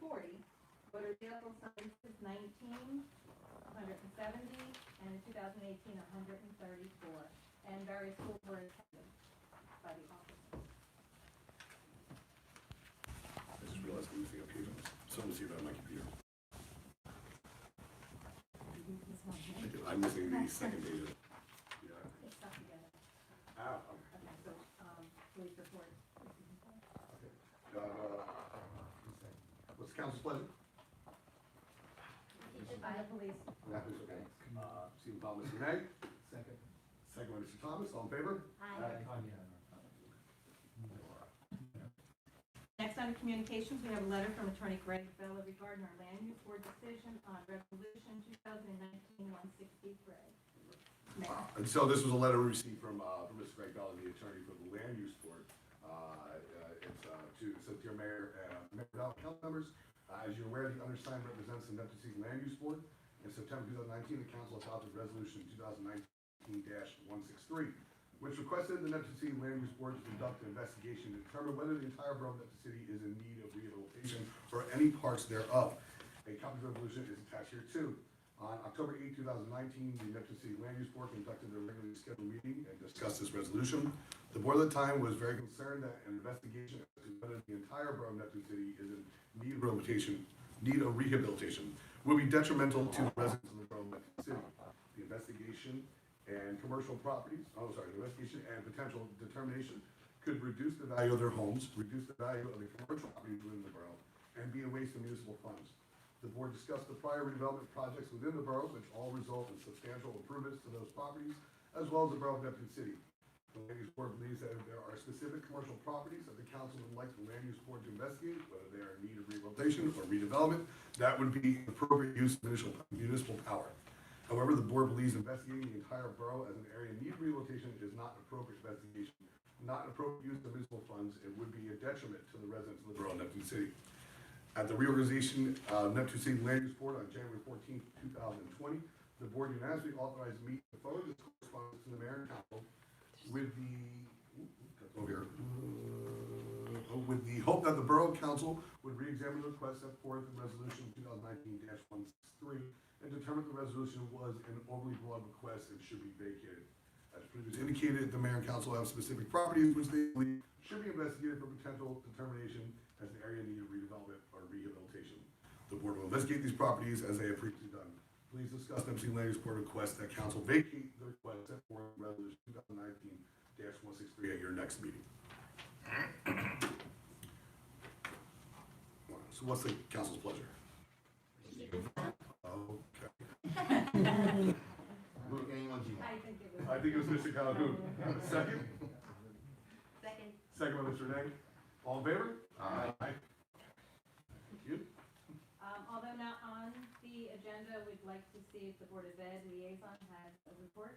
40, motor vehicle sciences 19, 170, and in 2018, 134, and various schools were attended by the officers. I just realized I'm missing a page on this. So let me see that on my computer. I'm missing the second page of it. Yeah. It's stuck together. Ah, Okay, so, police report. okay. What's the council's pleasure? By the police. That is okay. Stephen Thomas, Mr. Nay. Second. Second by Mr. Thomas, all in favor? Next on communications, we have a letter from Attorney Greg Bella regarding our land use board decision on resolution 2019-163. And so this was a letter we received from Mr. Greg Bell, the attorney for the land use board. It says, dear Mayor and Mayor Bell, council members, as you're aware, the undersigned represents the Neptune Land Use Board. In September 2019, the council adopted resolution 2019-163, which requested the Neptune Land Use Board to conduct an investigation to determine whether the entire borough of Neptune City is in need of rehabilitation or any parts thereof. A copy of the resolution is attached here too. On October 8, 2019, the Neptune City Land Use Board conducted their regularly scheduled meeting and discussed this resolution. The board at the time was very concerned that an investigation as to whether the entire borough of Neptune City is in need of rehabilitation would be detrimental to the residents of the borough of Neptune City. The investigation and investigation and potential determination could reduce the value of their homes, reduce the value of the commercial properties within the borough, and be a waste of municipal funds. The board discussed the prior redevelopment projects within the borough, which all result in substantial improvements to those properties, as well as the borough of Neptune City. The land use board believes that if there are specific commercial properties that the council would like the land use board to investigate, whether they are in need of rehabilitation or redevelopment, that would be appropriate use of municipal power. However, the board believes investigating the entire borough as an area in need of rehabilitation is not an appropriate investigation, not an appropriate use of municipal funds. It would be a detriment to the residents of the borough of Neptune City. At the reorganization of Neptune City Land Use Board on January 14, 2020, the board unanimously authorized me to forward this correspondence to the mayor and council with the hope that the borough council would re-examine the request set forth in resolution 2019-163 and determine the resolution was an overly broad request and should be vacated. As previously indicated, the mayor and council have specific properties which they believe should be investigated for potential determination as an area in need of redevelopment or rehabilitation. The board will investigate these properties as they have previously done. Please discuss the Neptune Land Use Board request that council vacate the request set forth in resolution 2019-163 at your next meeting. So what's the council's pleasure? Okay. I think it was Mr. Calhoun. Second? Second. Second by Mr. Renee. All in favor? Aye. Thank you. Although not on the agenda, we'd like to see if the Board of Ed liaison has a report.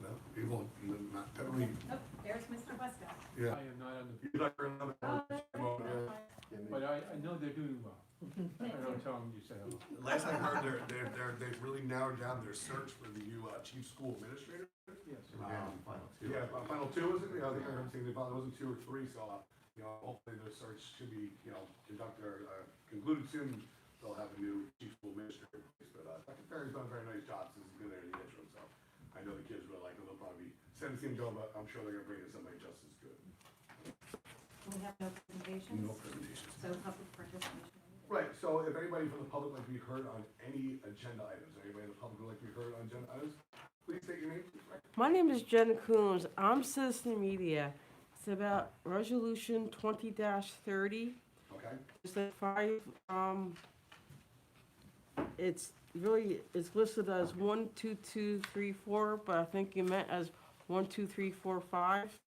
No, we won't, not heavily. Oh, there's Mr. Westcott. Yeah. I am not on the, You're not gonna have Oh, a- but I know they're doing well. I don't tell them you said hello. Last I heard, they've really narrowed down their search for the new chief school administrator. Yes. Yeah, final two, is it? I think I heard saying it wasn't 2 or 3, so, hopefully the search should be, concluded soon. They'll have a new chief school administrator. But Dr. Ferry's done a very nice job since he's been there in the interim, so I know the kids really like him. They'll probably send him go, but I'm sure they're gonna bring in somebody just as good. We have no presentations. No presentations. So public participation. Right, so if anybody from the public would like to be heard on any agenda items, anybody in the public would like to be heard on agenda items, please state your name. My name is Jenna Coombs. I'm Citizen Media. It's about Resolution 20-30. Okay, It's like 5. It's listed as 1, 2, 2, 3, 4, but I think you meant as 1, 2, 3, 4, 5.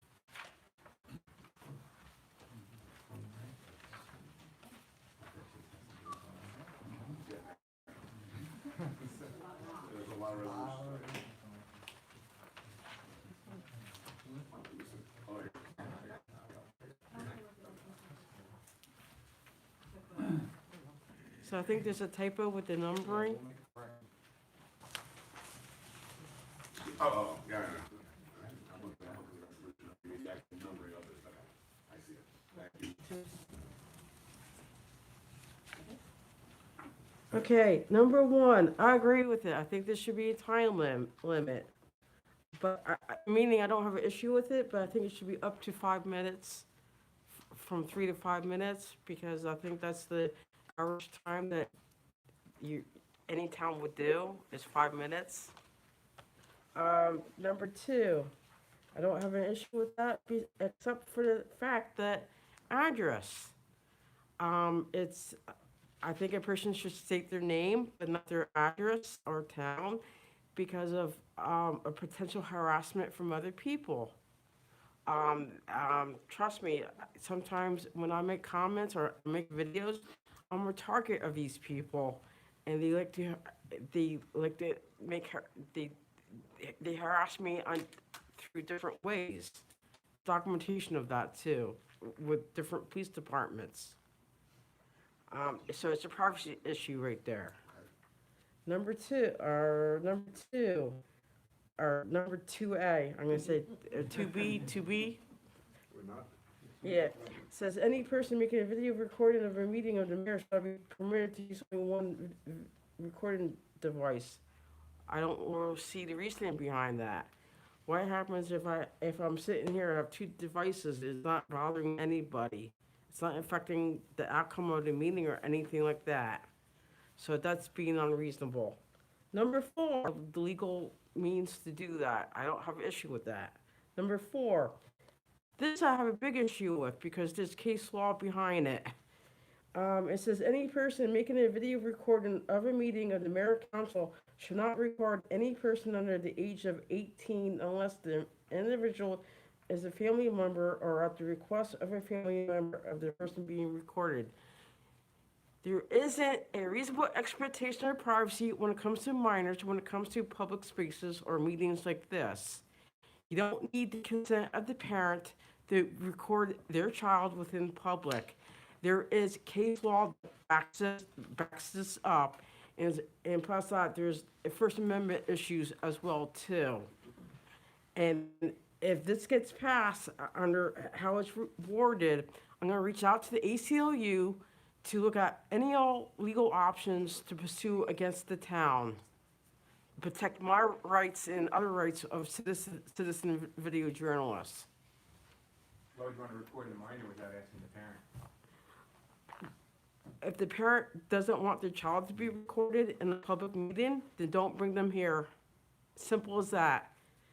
there's a lot of resolutions. Oh, here. So I think there's a typo with the numbering. Oh, yeah. I'm looking at the resolution, the actual numbering of it, okay. I see it. Thank you. Okay, number one, I agree with it. I think there should be a time limit. But, meaning I don't have an issue with it, but I think it should be up to 5 minutes, from 3 to 5 minutes, because I think that's the average time that any town would do, is 5 minutes. Number two, I don't have an issue with that, except for the fact that address. I think a person should state their name, but not their address or town, because of a potential harassment from other people. Trust me, sometimes when I make comments or make videos, I'm a target of these people, and they like to make her they harass me through different ways. Documentation of that too, with different police departments. So it's a privacy issue right there. Number two, or number 2A, I'm gonna say 2B. We're not. Yeah, says any person making a video recording of a meeting of the mayor shall be permitted to use only one recording device. I don't really see the reasoning behind that. What happens if I'm sitting here and have two devices? It's not bothering anybody. It's not affecting the outcome of the meeting or anything like that. So that's being unreasonable. Number 4, the legal means to do that. I don't have an issue with that. Number 4, this I have a big issue with because there's case law behind it. It says any person making a video recording of a meeting of the mayor council should not record any person under the age of 18 unless the individual is a family member or at the request of a family member of the person being recorded. There isn't a reasonable expectation of privacy when it comes to minors, when it comes to public spaces or meetings like this. You don't need the consent of the parent to record their child within public. There is case law that backs this up, and plus that, there's First Amendment issues as well too. And if this gets passed under how it's worded, I'm gonna reach out to the ACLU to look at any all legal options to pursue against the town. Protect my rights and other rights of citizen video journalists. Why would you want to record a minor without asking the parent? If the parent doesn't want their child to be recorded in a public meeting, then don't bring them here. Simple as that.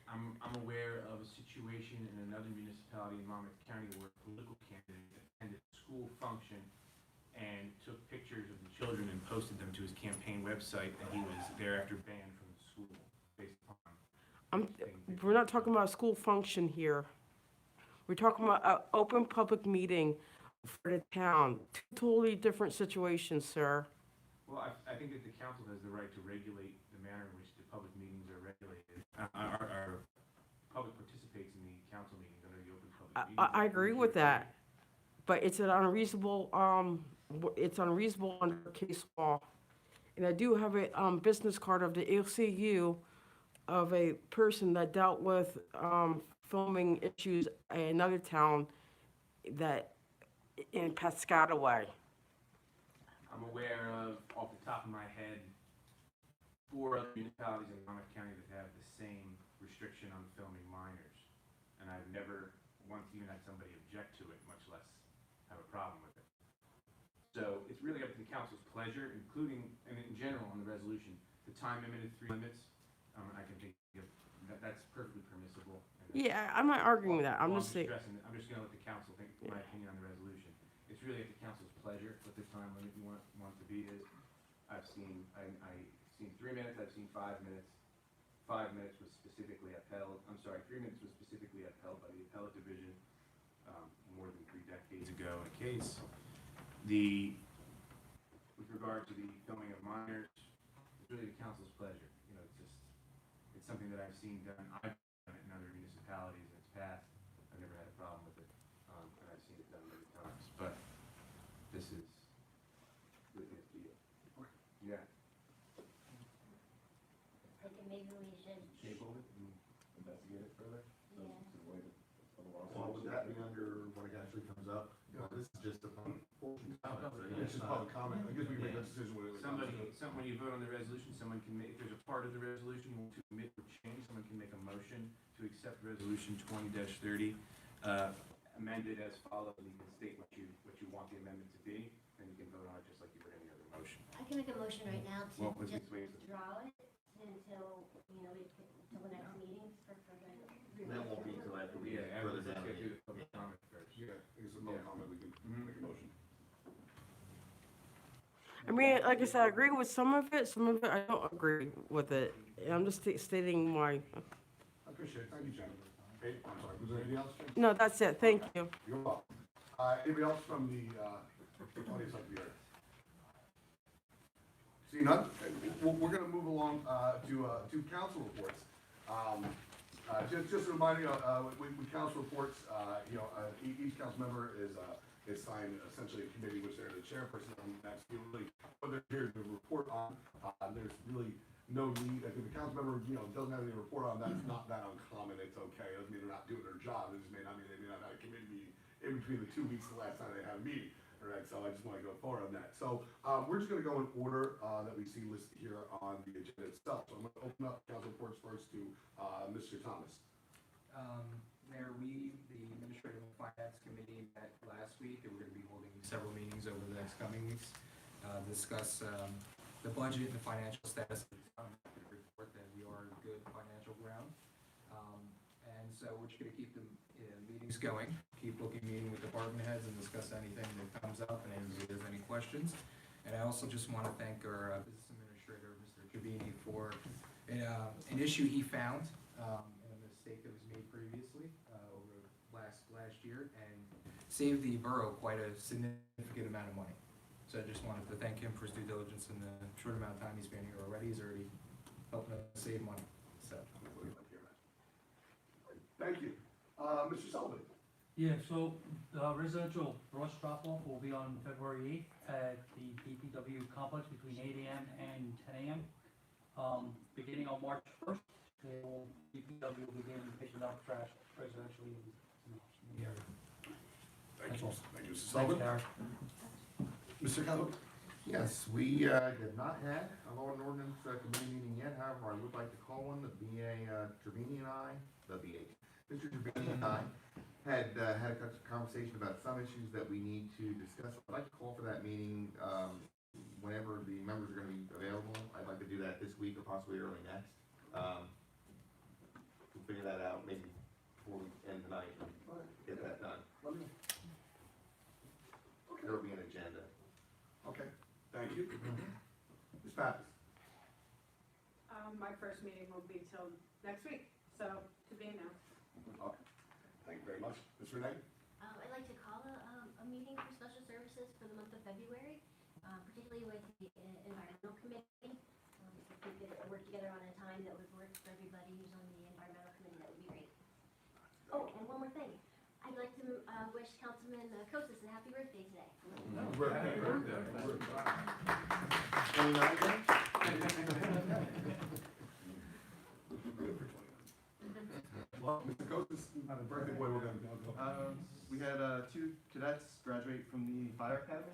I'm aware of a situation in another municipality in Monmouth County where a political candidate attended a school function and took pictures of the children and posted them to his campaign website, and he was thereafter banned from the school based upon. We're not talking about a school function here. We're talking about an open public meeting for the town. Two totally different situations, sir. Well, I think that the council has the right to regulate the manner in which the public meetings are regulated. Our public participates in the council meetings under the open public meetings. I agree with that, but it's an unreasonable, under case law. And I do have a business card of the ACU of a person that dealt with filming issues in another town that in Piscataway. I'm aware of, off the top of my head, 4 other municipalities in Monmouth County that have the same restriction on filming minors. And I've never once even had somebody object to it, much less have a problem with it. So it's really up to the council's pleasure, including, and in general on the resolution, the time limit is 3 limits. I can think of, that's perfectly permissible. Yeah, I'm not arguing with that. I'm Well, just saying. I'm just gonna let the council think, my opinion on the resolution. It's really at the council's pleasure what the time limit you want to be is. I've seen 3 minutes, I've seen 5 minutes. 5 minutes was specifically upheld, 3 minutes was specifically upheld by the appellate division, more than 3 decades ago in a case. With regard to the filming of minors, it's really the council's pleasure. You know, it's something that I've seen done. I've done it in other municipalities in its past. I've never had a problem with it, and I've seen it done many times. But this is really up to you. Yeah. I think maybe we should, Table it and investigate it further. yeah. Well, would that be under when it actually comes up? You know, this is just a fun portion. Oh, no, It's it's just public comment, I guess we can make that decision when it comes Somebody, to. when you vote on the resolution, someone can make, if there's a part of the resolution you want to omit or change, someone can make a motion to accept resolution 20-30, amended as follows, and you can state what you want the amendment to be, and you can vote on it just like you would any other motion. I can make a motion right now Well, to let's just just wait. withdraw it until, until the next meeting for further. That won't be until after we Yeah, get further let's down. get through the public comment first. Yeah, I guess it's a public comment, we can make a motion. I mean, like I said, I agree with some of it I don't agree with it. I'm just stating my, I appreciate it, thank you, Jen. Hey, I'm sorry, was there anything else, Jen? no, that's it, thank you. You're welcome. Anybody else from the audience like to be heard? See none? Okay, we're gonna move along to council reports. Just a reminder, with council reports, each council member is assigned essentially a committee which they're the chairperson of, and that's really what they're here to report on. There's really no need, if the council member, doesn't have any to report on, that's not that uncommon, it's okay. It doesn't mean they're not doing their job, it just may not mean they may not have a committee meeting in between the 2 weeks the last time they had a meeting. All right, so I just want to go forward on that. So we're just going to go in order that we see listed here on the agenda itself. So I'm going to open up council reports first to Mr. Thomas. Mayor, the Administrative and Finance Committee met last week, and we're going to be holding several meetings over the next coming weeks, discuss the budget and the financial status of the town, report that we are in good financial ground. And so we're just going to keep the meetings going, keep meeting with department heads and discuss anything that comes up and if there's any questions. And I also just want to thank our business administrator, Mr. Trevini, for an issue he found and a mistake that was made previously over last year, and saved the borough quite a significant amount of money. So I just wanted to thank him for his due diligence in the short amount of time he's been here already. He's already helping us save money, so. Thank you. Mr. Sullivan. Yeah, so the residential brush drop-off will be on February 8th at the DPW complex between 8 AM and 10 AM. Beginning on March 1st, DPW will begin picking up trash residentially in the area. Thank you. That's all. Thank you, Mr. Thanks, Sullivan. Darren. Mr. Calhoun. Yes, we did not have a law and ordinance committee meeting yet, however, I would like to call one. The BA Trevini and I, Mr. Trevini and I had a conversation about some issues that we need to discuss. I'd like to call for that meeting whenever the members are going to be available. I'd like to do that this week or possibly early next. We'll figure that out maybe before we end tonight and get that done. Let me know. Okay. There'll be an agenda. Okay, thank you. Ms. Pappas. My first meeting will be till next week, so to be announced. Okay, thank you very much. Ms. Renee? I'd like to call a meeting for special services for the month of February, particularly with the environmental committee. If we could work together on a time that would work for everybody who's on the environmental committee, that would be great. Oh, and one more thing. I'd like to wish Councilman Kostas a happy birthday today. Happy birthday. 29 again? Well, Mr. Kostas, happy birthday boy, we're gonna. We had 2 cadets graduate from the fire academy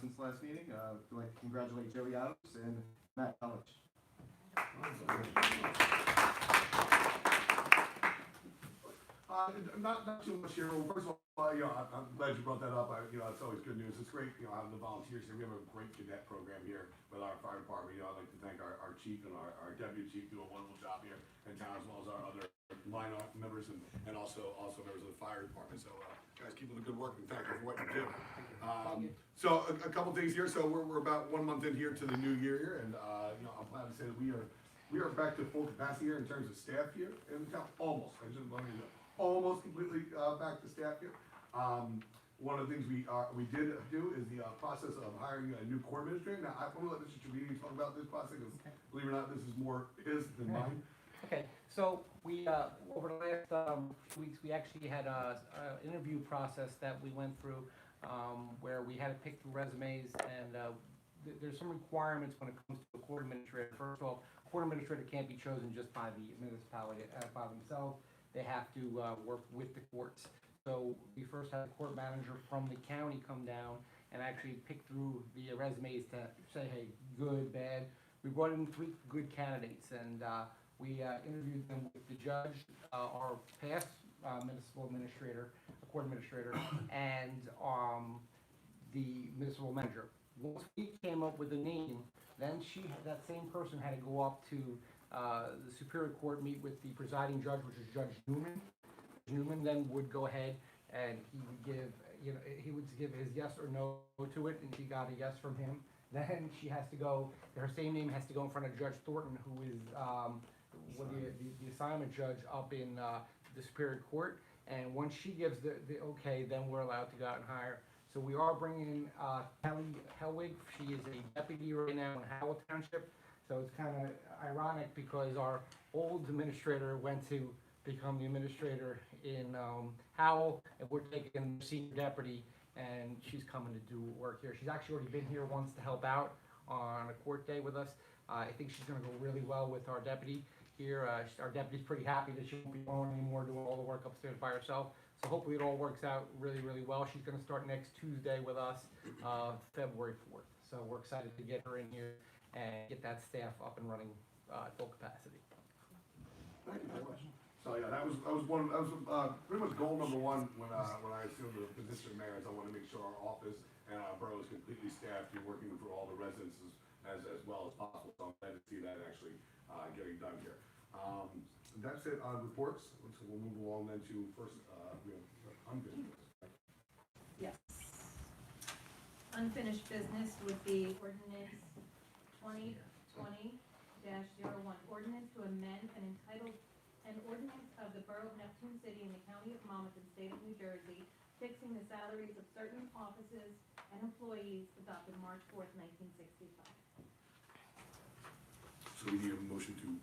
since last meeting. I'd like to congratulate Joey Adams and Matt College. Not too much here. Well, first of all, I'm glad you brought that up. It's always good news. It's great, having the volunteers here. We have a great cadet program here with our fire department. I'd like to thank our chief and our deputy chief do a wonderful job here in town, as well as our other line members and also members of the fire department. So, guys, keep up the good work and thank you for what you do. So a couple things here. So we're about 1 month in here to the new year here, and I'm glad to say that we are back to full capacity here in terms of staff here in the town. Almost. I just want to almost completely back to staff here. One of the things we did do is the process of hiring a new court administrator. Now, I'm going to let Mr. Trevini talk about this process, because believe it or not, this is more his than mine. Okay, so we, over the last weeks, we actually had a interview process that we went through where we had to pick through resumes, and there's some requirements when it comes to a court administrator. First of all, a court administrator can't be chosen just by the municipality by themselves. They have to work with the courts. So we first had the court manager from the county come down and actually pick through the resumes to say, hey, good, bad. We brought in 3 good candidates, and we interviewed them with the judge, our past municipal administrator, court administrator, and the municipal manager. Once we came up with a name, then that same person had to go up to the Superior Court, meet with the presiding judge, which is Judge Newman. Judge Newman then would go ahead and he would give his yes or no to it, and she got a yes from him. Then she has to go, her same name has to go in front of Judge Thornton, who is the assignment judge up in the Superior Court. And once she gives the okay, then we're allowed to go out and hire. So we are bringing in Kelly Helwig. She is a deputy right now in Howell Township. So it's kind of ironic because our old administrator went to become the administrator in Howell, and we're taking the senior deputy, and she's coming to do work here. She's actually already been here once to help out on a court day with us. I think she's going to go really well with our deputy here. Our deputy's pretty happy that she won't be alone anymore doing all the work upstairs by herself. So hopefully it all works out really, really well. She's going to start next Tuesday with us, February 4th. So we're excited to get her in here and get that staff up and running at full capacity. Thank you very much. So yeah, that was pretty much goal number one when I assumed the position of mayor. Is I want to make sure our office and our borough is completely staffed and working for all the residents as well as possible. So I'm glad to see that actually getting done here. That's it on reports. So we'll move along then to first unfinished business. Yes. Unfinished business would be ordinance 2020-01, ordinance to amend an ordinance of the Borough of Neptune City in the County of Monmouth and State of New Jersey, fixing the salaries of certain offices and employees adopted March 4th, 1965. So we need a motion to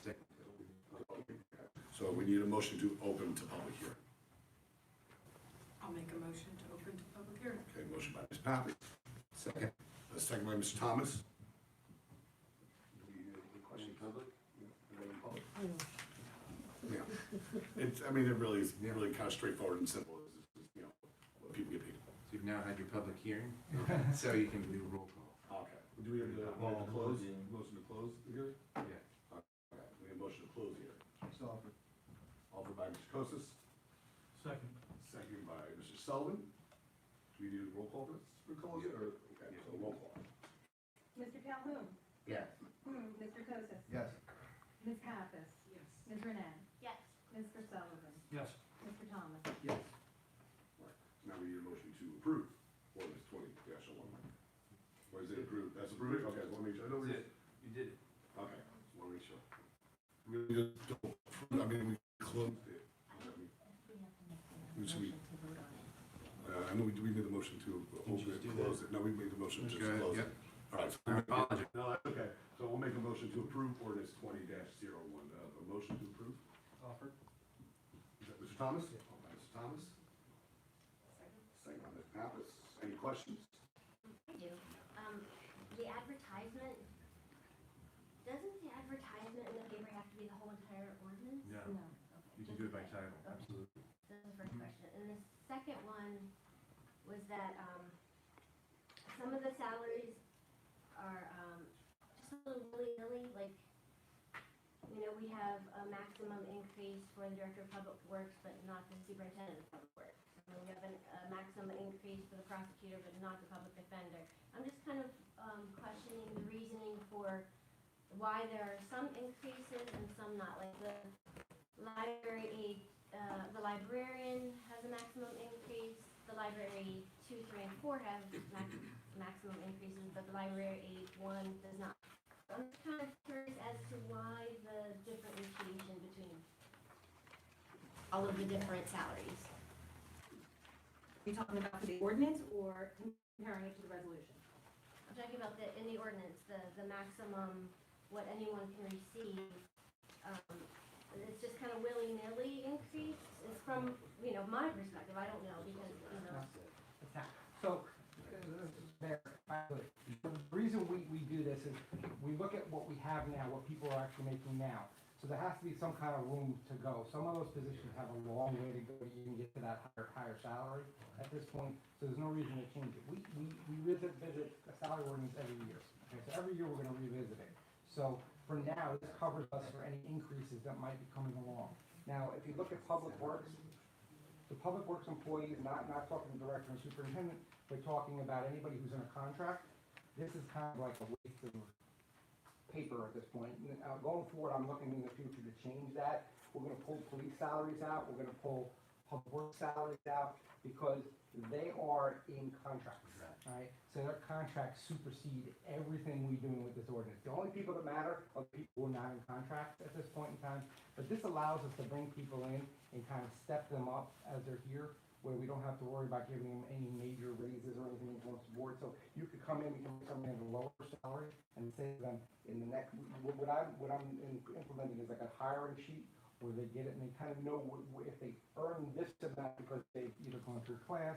second. So we need a motion to open to public hearing. I'll make a motion to open to public hearing. Okay, motion by Ms. Pappy. Second. Second by Mr. Thomas. Do we need any questions? Public? Yeah. It's, I mean, it really is really kind of straightforward and simple. It's just, what people get paid. So you've now had your public hearing, so you can do roll call. Okay. Do we have the motion to close? Motion to close the hearing? Yeah. Okay. We have a motion to close the hearing. So offered. Offered by Mr. Kosis, Second. seconded by Mr. Sullivan. Do we need a roll call for this? For close it, or, okay, so roll call. Mr. Calhoun? Yes. Mr. Kosis? Yes. Ms. Pappas? Yes. Ms. Renan? Yes. Mr. Sullivan? Yes. Mr. Thomas? Yes. Right. Now we need a motion to approve ordinance 20-01. Or is it approved? That's approved? Okay, I want to make sure. I know That's it. You did it. Okay, just want to make sure. We just don't approve, I mean, we closed it. Should we, I know we made the motion to open just it, do close it. No, we made the motion to Go ahead, close yep. it. All right. So I apologize. No, that's okay. So we'll make a motion to approve ordinance 20-01. A motion to approve? Offered. Is that Mr. Thomas? Mr. Thomas? Second by Ms. Pappas. Any questions? I do. The advertisement, doesn't the advertisement in the paper have to be the whole entire ordinance? No, No. you can do it by title, absolutely. That's the first question. And the second one was that, some of the salaries are, just a little willy-nilly, like, we have a maximum increase for the Director of Public Works, but not the Superintendent of Public Works. And we have a maximum increase for the prosecutor, but not the public defender. I'm just kind of, questioning the reasoning for why there are some increases and some not, like the library aid, the librarian has a maximum increase, the library 2, 3, and 4 have maximum increases, but the library aid 1 does not. So I'm just kind of curious as to why the differentiation between all of the different salaries. Are you talking about for the ordinance or comparing it to the resolution? I'm talking about in the ordinance, the maximum, what anyone can receive. It's just kind of willy-nilly increase. It's from, my perspective, I don't know, because, It's not. So, Mayor, the reason we do this is we look at what we have now, what people are actually making now. So there has to be some kind of room to go. Some of those positions have a long way to go to even get to that higher salary at this point, so there's no reason to change it. We visit a salary ordinance every year. Okay, so every year we're gonna revisit it. So for now, this covers us for any increases that might be coming along. Now, if you look at Public Works, the Public Works employees, not talking director and superintendent, but talking about anybody who's in a contract, this is kind of like a waste of paper at this point. Going forward, I'm looking in the future to change that. We're gonna pull police salaries out, we're gonna pull Public Works salaries out, because they are in contracts, right? So their contracts supersede everything we do with this ordinance. The only people that matter are the people who are not in contracts at this point in time, but this allows us to bring people in and kind of step them up as they're here, where we don't have to worry about giving them any major raises or anything across the board. So you could come in, at a lower salary and say to them, in the next, what I'm implementing is like a hiring sheet where they get it and they kind of know if they earn this amount because they've either gone through class.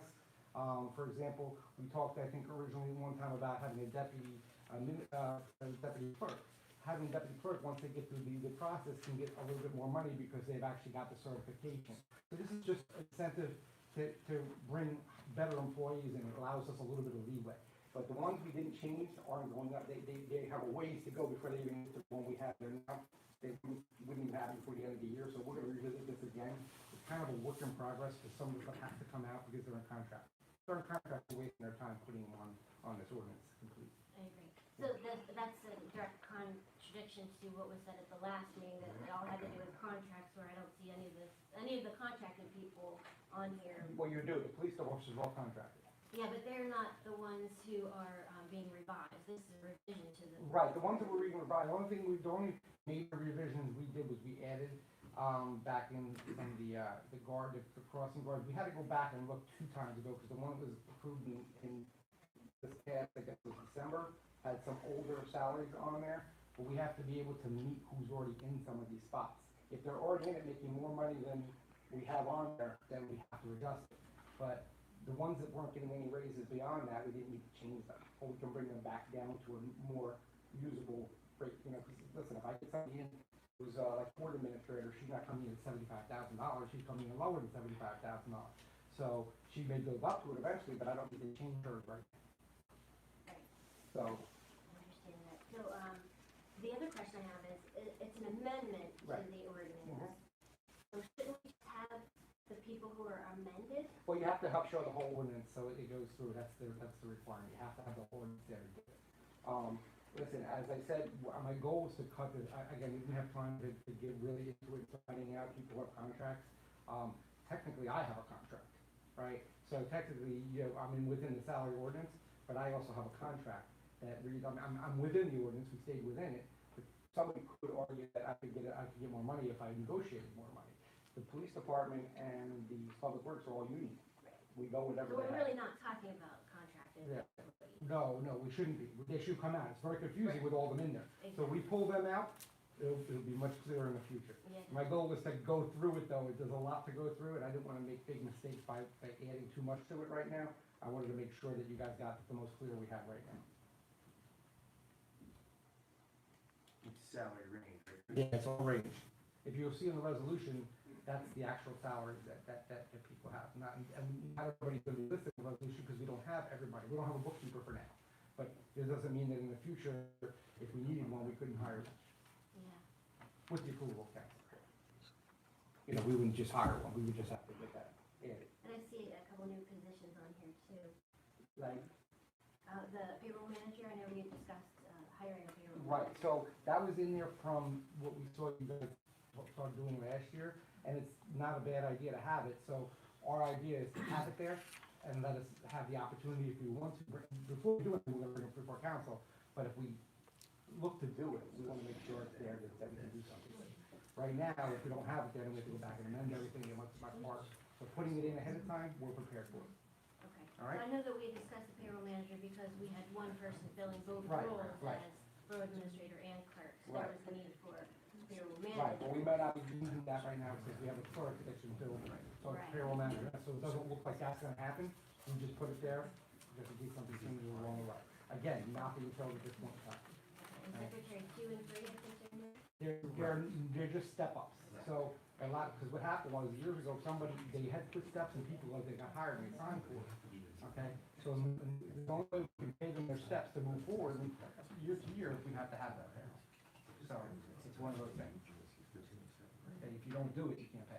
For example, we talked, I think, originally one time about having a deputy clerk. Having a deputy clerk, once they get through the process, can get a little bit more money because they've actually got the certification. So this is just incentive to bring better employees, and it allows us a little bit of leeway. But the ones we didn't change aren't going up. They have a ways to go before they even get to the one we have there now. They wouldn't even have it before the end of the year, so we're gonna revisit this again. It's kind of a work in progress, because some of them have to come out because they're in contract. They're in contract, they're wasting their time putting them on this ordinance complete. I agree. So that's a direct contradiction to what was said at the last meeting, that it all had to do with contracts, where I don't see any of the contracted people on here. Well, you do, the police officers are all contracted. Yeah, but they're not the ones who are being revised. This is a revision to the. Right, the ones that were even revised, the only major revisions we did was we added, back in the guard, the crossing guard. We had to go back and look 2 times ago, because the one that was approved in this past, I guess it was December, had some older salaries on there, but we have to be able to meet who's already in some of these spots. If they're already in it making more money than we have on there, then we have to adjust it. But the ones that weren't getting any raises beyond that, we didn't need to change them, or we can bring them back down to a more usable rate, because listen, if I get somebody in who's like board administrator, she's not coming in at $75,000, she's coming in lower than $75,000. So she may build up to it eventually, but I don't need to change her right now. Right. So, I understand that. So, the other question I have is, it's an amendment to Right. the ordinance. Mhm. So shouldn't we just have the people who are amended? well, you have to help show the whole ordinance, so it goes through, that's the requirement, you have to have the whole ordinance there to do it. Listen, as I said, my goal is to cut this, again, we didn't have time to get really into it, finding out people have contracts. Technically, I have a contract, right? So technically, I'm within the salary ordinance, but I also have a contract that reads, I'm within the ordinance, we stayed within it, but somebody could argue that I could get more money if I negotiated more money. The police department and the public works are all union. We go whatever So they we're have. really not talking about contracted Yeah. employees. No, we shouldn't be. They should come out. It's very confusing with all of them in there. So we pull them out, it'll be much clearer in the future. Yeah. My goal was to go through it though. There's a lot to go through, and I didn't want to make big mistakes by adding too much to it right now. I wanted to make sure that you guys got the most clear we have right now. It's salary range, right? Yeah, it's all range. If you'll see in the resolution, that's the actual salaries that people have. Not everybody's going to be listed in the resolution, because we don't have everybody. We don't have a bookkeeper for now. But it doesn't mean that in the future, if we needed one, we couldn't hire one, Yeah. with the approval of council. We wouldn't just hire one, we would just have to get that added. And I see a couple new positions on here too. Like, The payroll manager, I know we had discussed hiring a payroll. right, so that was in there from what we saw you guys started doing last year, and it's not a bad idea to have it, so our idea is to have it there, and let us have the opportunity, if we want to, before we do it, we're gonna bring it before council, but if we look to do it, we wanna make sure it's there, that we can do something with it. Right now, if we don't have it there, then we have to go back and amend everything, and much part, so putting it in ahead of time, we're prepared for it. Okay. All right. So I know that we discussed the payroll manager because we had one person filling both Right, roles right. as borough administrator and clerk. So Right. there was the need for payroll Right, manager. well, we might not be using that right now, because we have a clerk that should fill, so Right. payroll manager, so it doesn't look like that's gonna happen, we just put it there, just in case something changes along the way. Again, not being told at this point in time. And Secretary 2 and 3, I think they're in there. They're just step ups. So a lot, because what happened was years ago, somebody, they had put steps and people, they got hired and they signed for it. Okay, so the only way we can pay them their steps to move forward, and year to year, we have to have that there. So it's one of those things. And if you don't do it, you can't pay.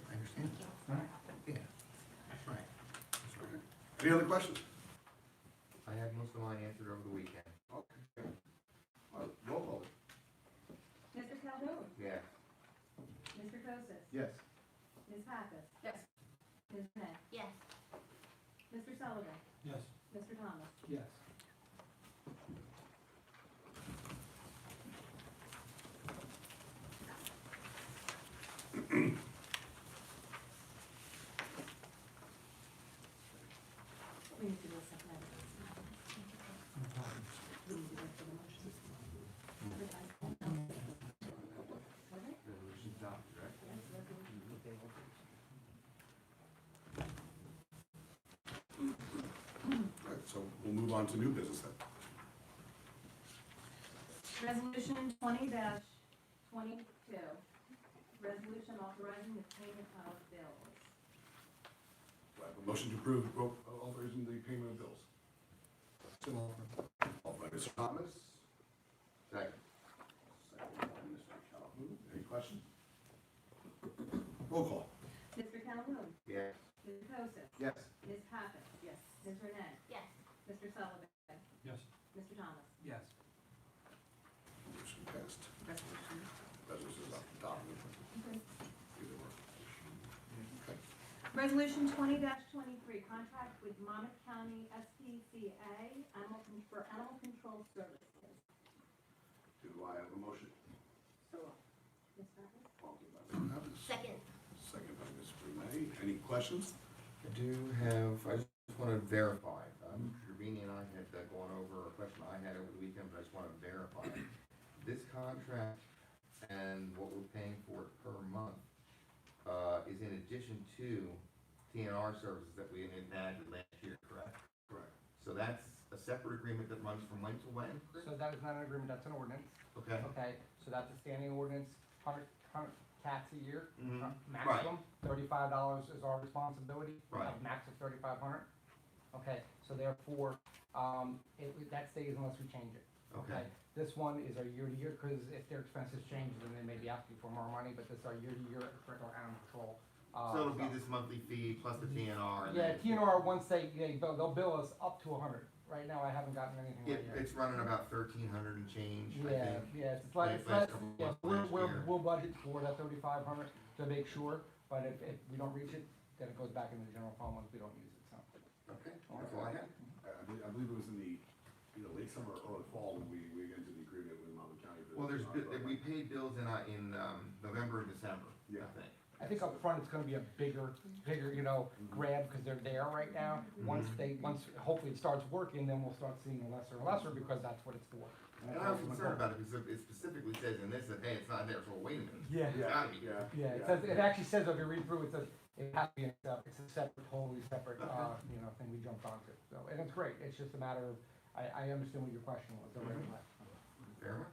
I understand. Right. Yeah, that's right. Any other questions? I had most of mine answered over the weekend. Okay. Roll call. Mr. Calhoun, Yeah. Mr. Kosis, Yes. Ms. Pappas, Yes. Ms. Renee, Yes. Mr. Sullivan, Yes. Mr. Thomas. Yes. We need to do a second. We need to go for the motion. Resolution adopted, right? Yes, resolution. Right, so we'll move on to new business then. Resolution 20-22, resolution authorizing the payment of bills. Do I have a motion to approve, authorizing the payment of bills? Offered by Mr. Thomas, Second. second by Mr. Calhoun. Any questions? Roll call. Mr. Calhoun, Yes. Mr. Kosis, Yes. Ms. Pappas. Yes. Ms. Renee, Yes. Mr. Sullivan, Yes. Mr. Thomas. Yes. Motion passed. Resolution. Resolution is adopted. Okay. Either way. Okay. Resolution 20-23, contract with Monmouth County SPCA for animal control services. Do I have a motion? So, Ms. Pappas? Offered by Ms. Pappas, Second. second by Ms. Renee. Any questions? I just want to verify, Trevini and I had gone over a question I had over the weekend, but I just want to verify. This contract and what we're paying for it per month, is in addition to TNR services that we had added last year, correct? Correct. So that's a separate agreement that runs from when to when? So that is not an agreement, that's an ordinance. Okay. Okay, so that's a standing ordinance, 100 cats a year, Mhm. maximum. $35 is our responsibility. Right. A max of 3,500. Okay, so therefore, that stays unless we change it. Okay. This one is our year-to-year, because if their expenses change, then they may be asking for more money, but this is our year-to-year for our animal control. So it'll be this monthly fee plus the TNR and Yeah, then. TNR, once they'll bill us up to 100. Right now, I haven't gotten anything right yet. It's running about 1,300 and change, I Yeah, think. yeah, it's like, Last couple of months last year. we'll budget for that 3,500 to make sure, but if we don't reach it, then it goes back into the general fund once we don't use it, so. Okay, that's all I had. I believe it was in the, either late summer or early fall when we entered the agreement with Monmouth County. for Well, this, we paid bills in November and December, Yeah. I think. I think up front it's gonna be a bigger, grab, because they're there right now. Once hopefully it starts working, then we'll start seeing lesser and lesser, because that's what it's for. And I was concerned about it because it specifically says in this that, hey, it's not there, so wait a minute. Yeah. It's gotta be. Yeah. Yeah, it actually says, if you read through, it says, it has to be, it's a separate, totally separate, thing we jumped onto. So, and it's great, it's just a matter of, I understand what your question was, the right way. Fair enough?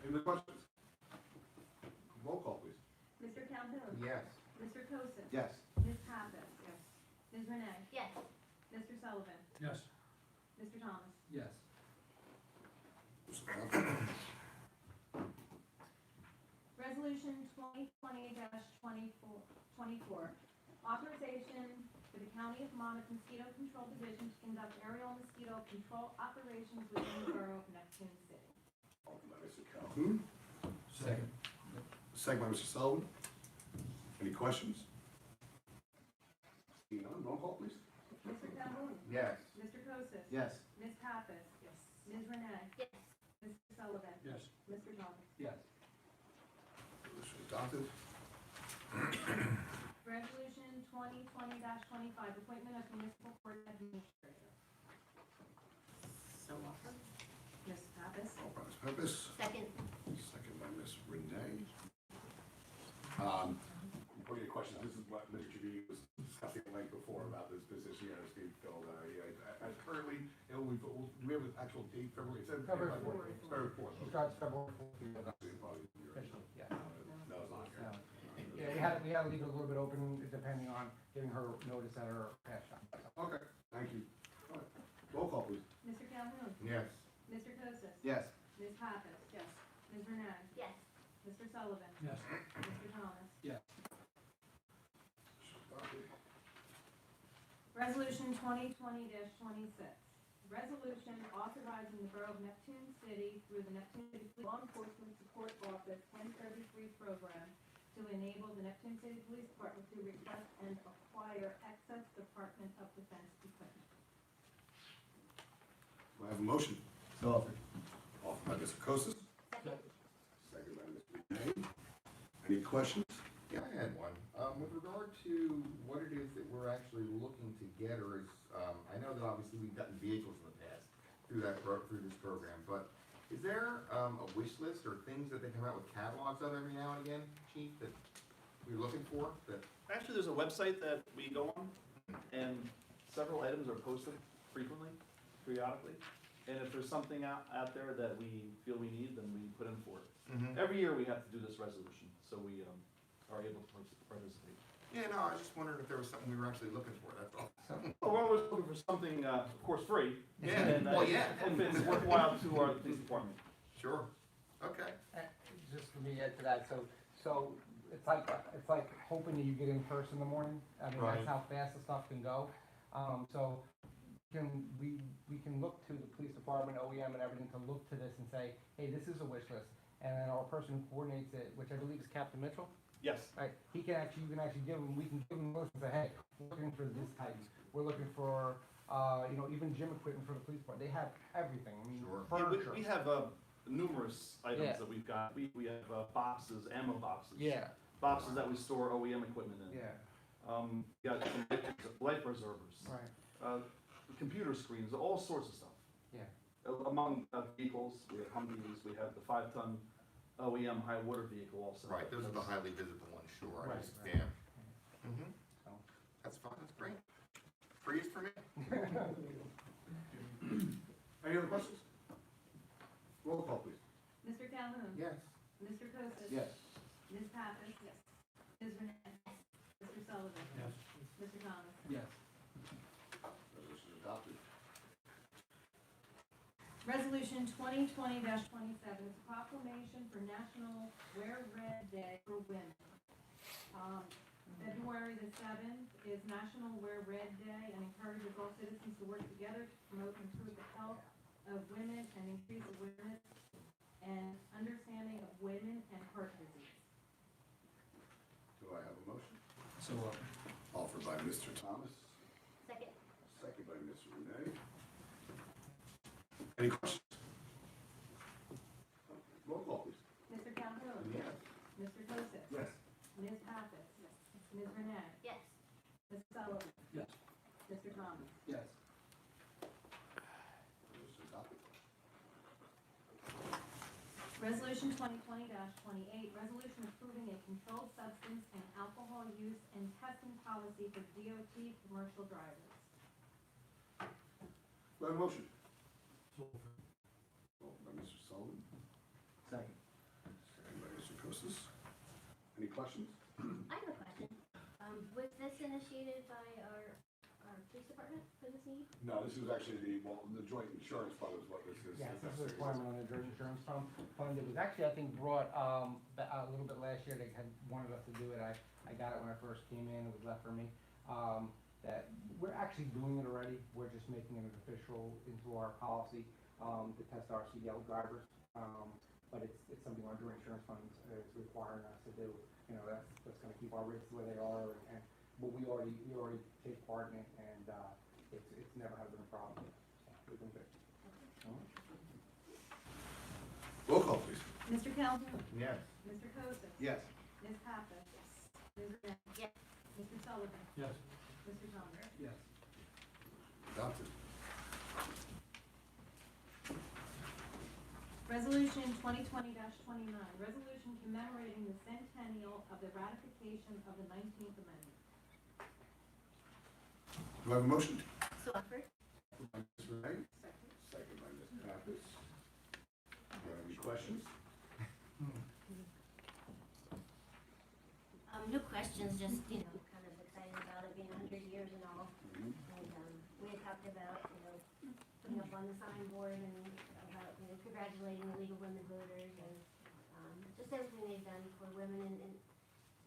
Any other questions? Roll call, please. Mr. Calhoun? Yes. Mr. Kosis? Yes. Ms. Pappas? Yes. Ms. Renee? Yes. Mr. Sullivan? Yes. Mr. Thomas? Yes. Resolution 2020-24, authorization for the County of Monmouth Mosquito Control Division to conduct aerial mosquito control operations within the borough of Neptune City. Offered by Mr. Calhoun, Second. second by Mr. Sullivan. Any questions? Seeing none, roll call, please. Mr. Calhoun? Yes. Mr. Kosis? Yes. Ms. Pappas? Yes. Ms. Renee? Yes. Mr. Sullivan? Yes. Mr. Thomas? Yes. Resolution adopted. Resolution 2020-25, appointment of municipal court administrator. So offered. Ms. Pappas? Offered by Ms. Pappas, Second. second by Ms. Renee. Before you get questions, this is what Mr. Trevini was discussing like before about this position here that's being filled. Currently, it will do we have an actual date, February? It said February February 4th. She starts February 4th. Officially, yeah. No, it's not here. Yeah, we had to leave it a little bit open depending on giving her notice at her past shop. Okay, thank you. All right. Roll call, please. Mr. Calhoun? Yes. Mr. Kosis? Yes. Ms. Pappas? Yes. Ms. Renee? Yes. Mr. Sullivan? Yes. Mr. Thomas? Yes. Resolution 2020-26. Resolution authorizing the Borough of Neptune City through the Neptune City Law Enforcement Support Office 1033 program to enable the Neptune City Police Department to request and acquire excess Department of Defense equipment. Do I have a motion? So offered. Offered by Mr. Kosis, Second. second by Mr. Renee. Any questions? Yeah, I had one. With regard to what it is that we're actually looking to get, or is, I know that obviously we've gotten vehicles in the past through this program, but is there, a wish list or things that they come out with catalogs of every now and again, Chief, that we're looking for, that? Actually, there's a website that we go on, and several items are posted frequently, periodically. And if there's something out there that we feel we need, then we put in for it. Every year we have to do this resolution, so we are able to participate. Yeah, no, I was just wondering if there was something we were actually looking for, that's all. Well, we're always looking for something, of course, free. Yeah, and, well, yeah. If it's worthwhile to our police department. Sure, okay. Just for me to add to that, so it's like hoping that you get in first in the morning. I mean, Right. that's how fast the stuff can go. So we can look to the police department, OEM and everything to look to this and say, hey, this is a wish list. And then our person who coordinates it, which I believe is Captain Mitchell, Yes. right? You can actually give him, we can give him a list and say, hey, we're looking for this type. We're looking for, even gym equipment for the police department. They have everything. I mean, Sure. Yeah, furniture. we have numerous items Yeah. that we've got. We have boxes, ammo boxes. Yeah, Boxes that we store OEM equipment in. yeah, We got some life preservers. right, Computer screens, all sorts of stuff. yeah. Among vehicles, we have Humvees, we have the 5-ton OEM high water vehicle also. Right, those are the highly visible ones, sure, I Right, just, right. yeah. So. That's fine, that's great. Free is for me. Any other questions? Roll call, please. Mr. Calhoun? Yes. Mr. Kosis? Yes. Ms. Pappas? Yes. Ms. Renee? Mr. Sullivan? Yes. Mr. Thomas? Yes. Resolution is adopted. Resolution 2020-27 is a proclamation for National Wear Red Day for Women. February the 7th is National Wear Red Day and encourages all citizens to work together to promote and improve the health of women and increase awareness and understanding of women and heart disease. Do I have a motion? So, Offered by Mr. Thomas, Second. second by Ms. Renee. Any questions? Roll call, please. Mr. Calhoun? Yes. Mr. Kosis? Yes. Ms. Pappas? Ms. Renee? Yes. Mr. Sullivan? Yes. Mr. Thomas? yes. Resolution adopted. Resolution 2020-28, resolution approving a controlled substance and alcohol use and testing policy for DOT commercial drivers. Do I have a motion? So, Offered by Mr. Sullivan, Second. second by Mr. Kosis. Any questions? I have a question. Was this initiated by our police department for this need? No, this is actually the joint insurance fund is what this is. Yes, this is a requirement on the joint insurance fund. It was actually, I think, brought, a little bit last year, they had wanted us to do it, I got it when I first came in, it was left for me. That we're actually doing it already, we're just making it official into our policy, to test our CDL drivers. But it's something our joint insurance fund is requiring us to do, that's gonna keep our rates the way they are, but we already take part in it, and, it's never has been a problem, so we've been good. Roll call, please. Mr. Calhoun? Yes. Mr. Kosis? Yes. Ms. Pappas? Ms. Renee? Yes. Mr. Sullivan? yes. Mr. Thomas? Yes. Adopted. Resolution 2020-29, resolution commemorating the centennial of the ratification of the 19th Amendment. Do I have a motion? So offered. Offered by Ms. Renee, Second. questions? No questions, just, kind of excited about it being 100 years and all. Mhm. And, we had talked about, putting up on the signboard and about, congratulating the League of Women Voters and, just everything they've done for women and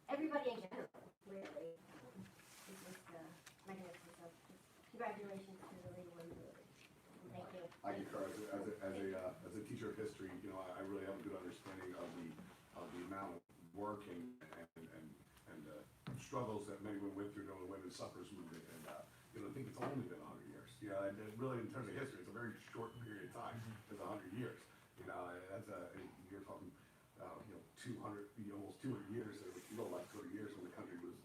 everybody in general, really. It's just, magnificent, so just congratulations to the League of Women Voters. And thank you. I concur, as a teacher of history, I really have a good understanding of the amount of work and struggles that many women went through during the women's suffrage movement, and, I think it's only been 100 years. And really, in terms of history, it's a very short period of time, it's 100 years. You're talking, 200, almost 200 years, or like 200 years when the country was,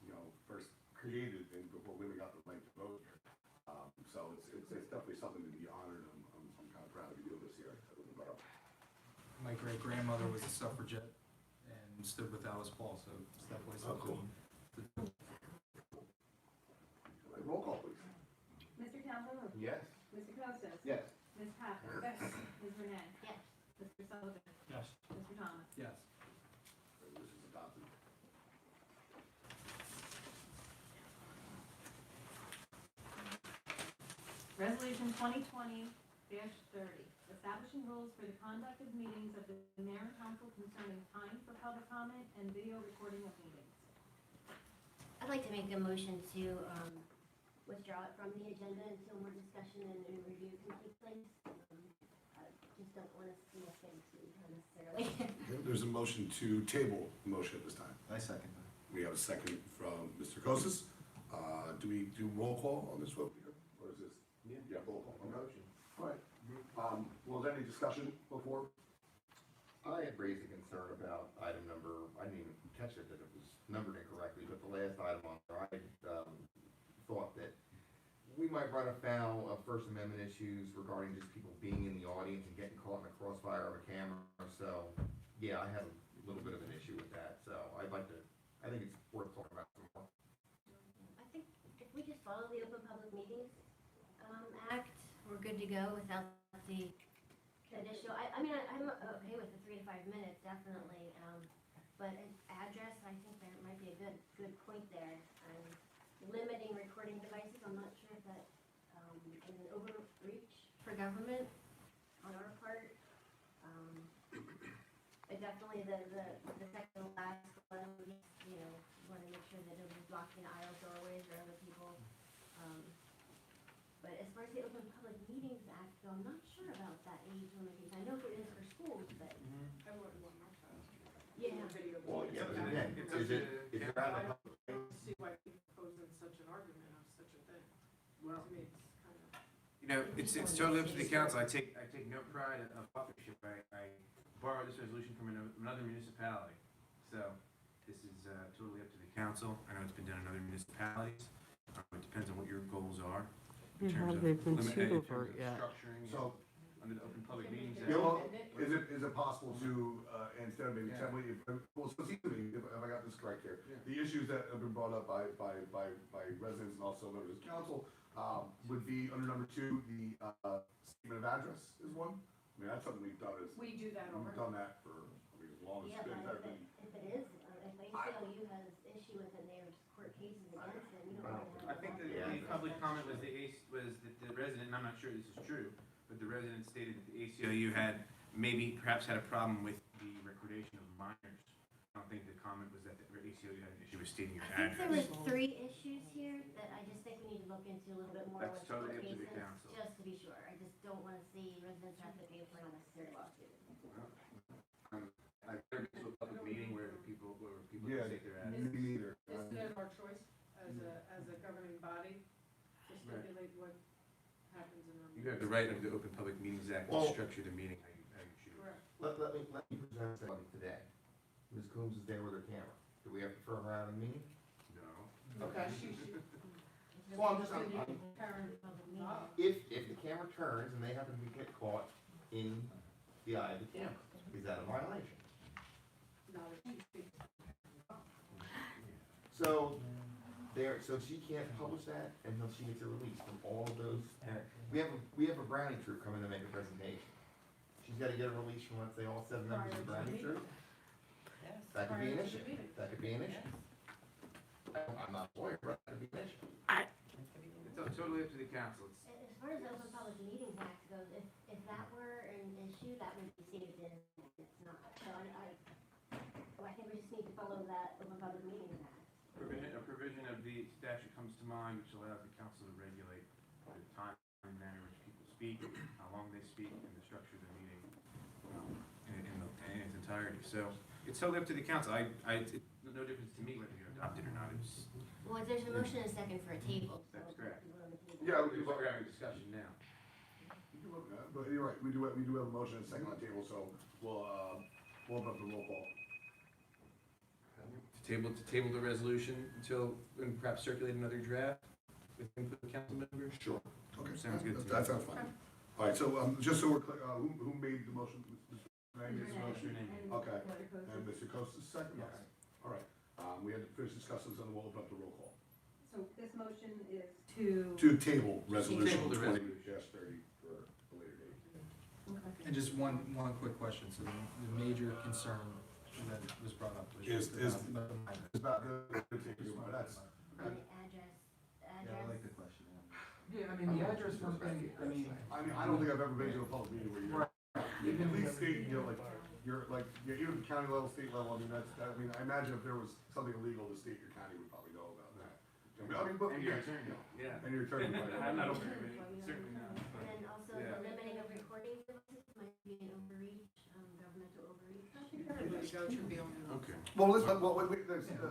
first created and before women got the right to vote here. So it's definitely something to be honored. I'm kind of proud to be doing this here. My great-grandmother was a suffragette and stood with Alice Paul, so it's definitely Oh, something. cool. Roll call, please. Mr. Calhoun? Yes. Mr. Costas? Yes. Ms. Packard? Yes. Ms. Renee? Yes. Mr. Sullivan? Yes. Mr. Thomas? Yes. Resolution is adopted. Resolution 2020-30, establishing rules for the conduct of meetings of the mayor and council concerning time for public comment and video recording of meetings. I'd like to make a motion to withdraw it from the agenda until more discussion and review can take place. I just don't want to see us getting sued unnecessarily. There's a motion to table the motion at this time. I second that. We have a second from Mr. Kosis. Do we do roll call on this vote here? Or is this? Yeah, roll call. Okay. All right. Was there any discussion before? I had raised a concern about item number, I didn't even catch it that it was numbered incorrectly, but the last item on there, I thought that we might run afoul of First Amendment issues regarding just people being in the audience and getting caught in the crossfire of a camera. So, yeah, I have a little bit of an issue with that, so I think it's worth talking about some more. I think if we just follow the Open Public Meetings Act, we're good to go without the additional, I'm okay with the 3 to 5 minutes, definitely. But an address, I think there might be a good point there. Limiting recording devices, I'm not sure if that is an overreach for government on our part. But definitely the second to last one, want to make sure that nobody's blocking aisle doorways or other people. But as far as the Open Public Meetings Act, though, I'm not sure about that age limitation. I know it is for schools, but. I wouldn't want my child. Yeah. Video. Well, yeah, but again, It's is up it, to is it council. out of I don't see why people posing such an argument of such a thing. Well, To me, it's kind of. it's totally up to the council. I take no pride of authorship. I borrowed this resolution from another municipality. So this is totally up to the council. I know it's been done in other municipalities. It depends on what your goals are. In terms of They've been limit- sued in over terms it of yet. structuring So, under the Open Public Meetings Act. is it possible to, instead of maybe well, so it seems to me, if I got this correct here, Yeah. the issues that have been brought up by residents and also members of council, would be under number 2, the, statement of address is one. I mean, that's something we've done, We do that we've already. done that for, as long as Yeah, it's been, but it's been. if it is, if ACLU has issue with it, there's court cases against it, we don't want to I have. think that. the public comment was that the resident, and I'm not sure this is true, but the resident stated that the ACLU had perhaps had a problem with the recordation of minors. I don't think the comment was that the ACLU had an issue with stating your I think there address. were 3 issues here that I just think we need to look into a little bit more That's with totally court up to the cases, council. just to be sure. I just don't want to see residents have to pay for an unnecessary lawsuit. I've never been to a public meeting where people Yeah, state their me address. neither. Isn't it our choice as a governing body to stipulate what happens in our You meetings? have the right under the Open Public Meetings Act to Well- structure the meeting how you choose. Correct. Let me present something today. Ms. Coombs is there with her camera. Do we have to throw her out of the meeting? No. Okay. It's Well, I'm really just- just a current public meeting. If the camera turns and they happen to get caught in the eye of the camera, is that a violation? Not if she speaks. So so she can't publish that until she gets a release from all of those. We have a Brownie troop coming to make a presentation. She she's gotta get a release from, let's say, all 7 members of the Grammy Jury. That could be an issue. That could be an issue. I'm not a lawyer, but that could be an issue. It's totally up to the council. As far as the Open Public Meetings Act goes, if that were an issue, that would be stated in, it's not. So I think we just need to follow that Open Public Meetings Act. A provision of the statute comes to mind which allows the council to regulate the time and manner in which people speak, how long they speak, and the structure of the meeting in its entirety. So it's totally up to the council. It's no difference to me whether you adopt it or not. It's, Well, there's a motion and a second for a table. So That's correct. we will on the table. Yeah, we're having a discussion now. but you're right, we do have a motion and a second on the table, so we'll open up the roll call. To table the resolution until, and perhaps circulate another draft with input of council members? Sure. Okay, Sounds good to me. That sounds fine. All right, so, just so we're clear, who made the motion? Mr. Renee made the motion? Okay. And Mr. Costa's second? Yes. Okay. All right, we had to finish discussing, so we'll open up the roll call. So this motion is to. To table resolution Table the 20 resolution. 30 for a later date. Okay. And just one quick question, so the major concern that was brought up was Is- about the minor. It's about the, that's, On the address, the question. Yeah, I mean, the address one thing, I don't think I've ever been to a public meeting where you're, at least state, you know, like, you're like, even at the county level, state level, I mean, I imagine if there was something illegal, the state or county would probably know about that. I mean, but, And your yes, attorney, yeah. and your attorney. might know. I'm not over it, certainly not. and then also Yeah. the limiting of recording devices might be an overreach, governmental overreach. Okay. Well, let's, wait,